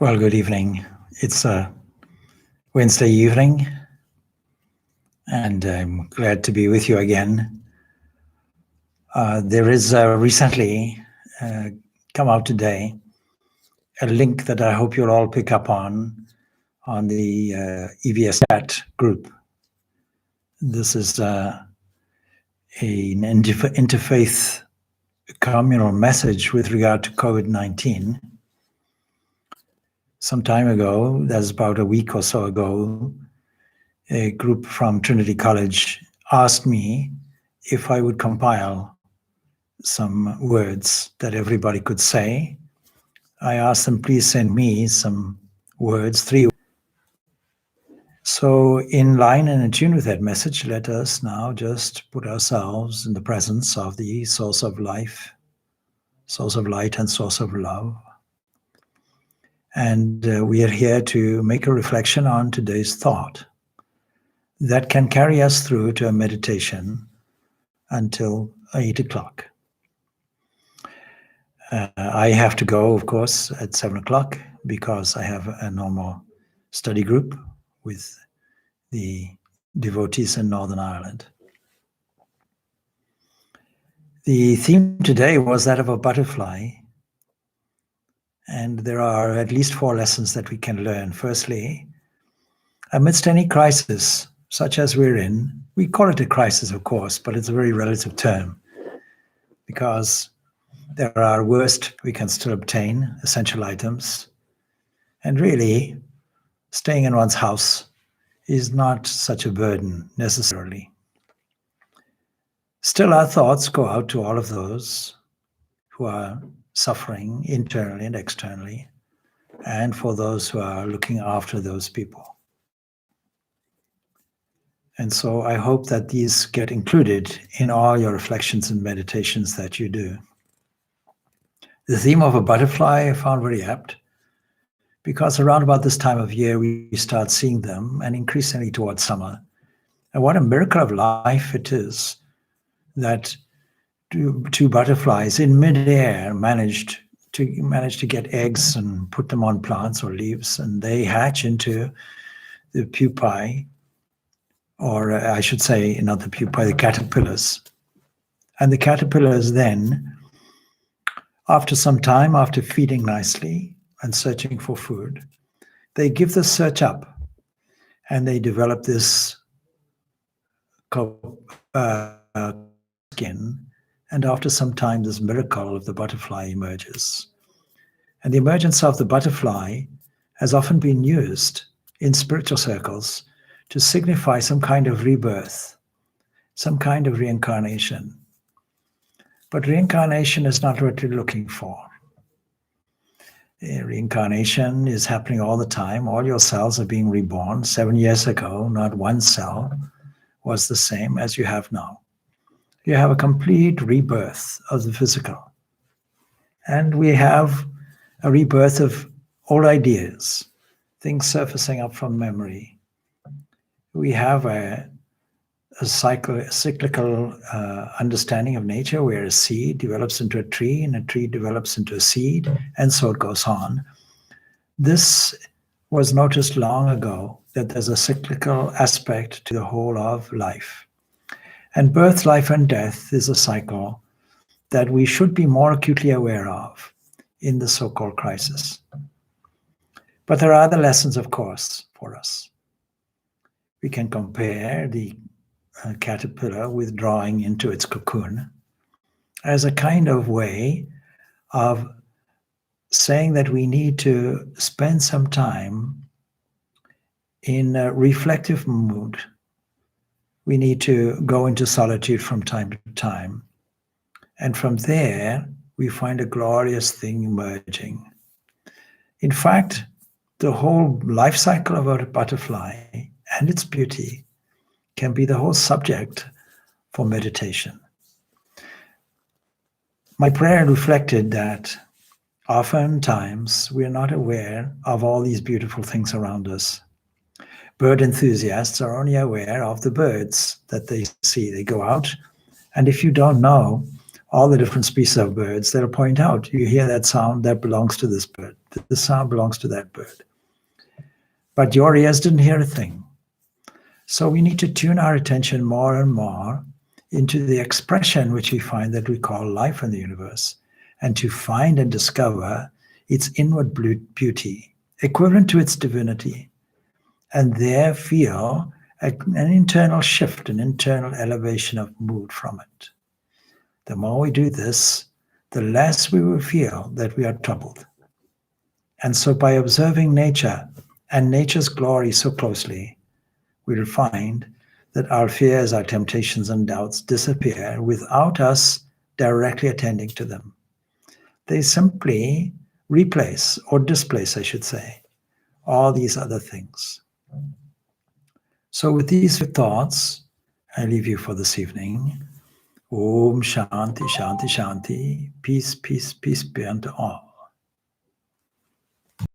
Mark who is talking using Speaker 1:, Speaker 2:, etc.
Speaker 1: Well, good evening. It's a Wednesday evening, and I'm glad to be with you again. There is recently come out today a link that I hope you'll all pick up on the EVS chat group. This is an interfaith communal message with regard to COVID-19. Some time ago, that's about a week or so ago, a group from Trinity College asked me if I would compile some words that everybody could say. I asked them, please send me some words, 3. So in line and in tune with that message, let us now just put ourselves in the presence of the source of life, source of light and source of love. And we are here to make a reflection on today's thought that can carry us through to a meditation until 8 o'clock. I have to go, of course, at 7 o'clock because I have a normal study group with the devotees in Northern Ireland. The theme today was that of a butterfly, and there are at least 4 lessons that we can learn. Firstly, amidst any crisis, such as we're in, we call it a crisis, of course, but it's a very relative term because there are worst we can still obtain, essential items, and really staying in one's house is not such a burden necessarily. Still, our thoughts go out to all of those who are suffering internally and externally, and for those who are looking after those people. And so I hope that these get included in all your reflections and meditations that you do. The theme of a butterfly I found very apt because around about this time of year we start seeing them, and increasingly towards summer. And what a miracle of life it is that two butterflies in midair managed to get eggs and put them on plants or leaves, and they hatch into the pupae, or I should say, not the pupae, the caterpillars. And the caterpillars then, after some time, after feeding nicely and searching for food, they give the search up and they develop this skin. And after some time, this miracle of the butterfly emerges. And the emergence of the butterfly has often been used in spiritual circles to signify some kind of rebirth, some kind of reincarnation. But reincarnation is not what we're looking for. Reincarnation is happening all the time. All your cells are being reborn. 7 years ago, not one cell was the same as you have now. You have a complete rebirth of the physical. And we have a rebirth of old ideas, things surfacing up from memory. We have a cyclical understanding of nature where a seed develops into a tree and a tree develops into a seed, and so it goes on. This was noticed long ago, that there's a cyclical aspect to the whole of life. And birth, life, and death is a cycle that we should be more acutely aware of in the so-called crisis. But there are other lessons, of course, for us. We can compare the caterpillar withdrawing into its cocoon as a kind of way of saying that we need to spend some time in a reflective mood. We need to go into solitude from time to time. And from there, we find a glorious thing emerging. In fact, the whole life cycle of a butterfly and its beauty can be the whole subject for meditation. My prayer reflected that oftentimes we are not aware of all these beautiful things around us. Bird enthusiasts are only aware of the birds that they see. They go out, and if you don't know all the different species of birds. They'll point out, you hear that sound, that belongs to this bird. This sound belongs to that bird. But your ears didn't hear a thing. So we need to tune our attention more and more into the expression which we find that we call life in the universe, and to find and discover its inward beauty, equivalent to its divinity, and there feel an internal shift, an internal elevation of mood from it. The more we do this, the less we will feel that we are troubled. And so by observing nature and nature's glory so closely, we will find that our fears, our temptations and doubts disappear without us directly attending to them. They simply replace, or displace, I should say, all these other things. So with these thoughts, I leave you for this evening. Om Shanti, Shanti, Shanti. Peace, peace, peace be unto all.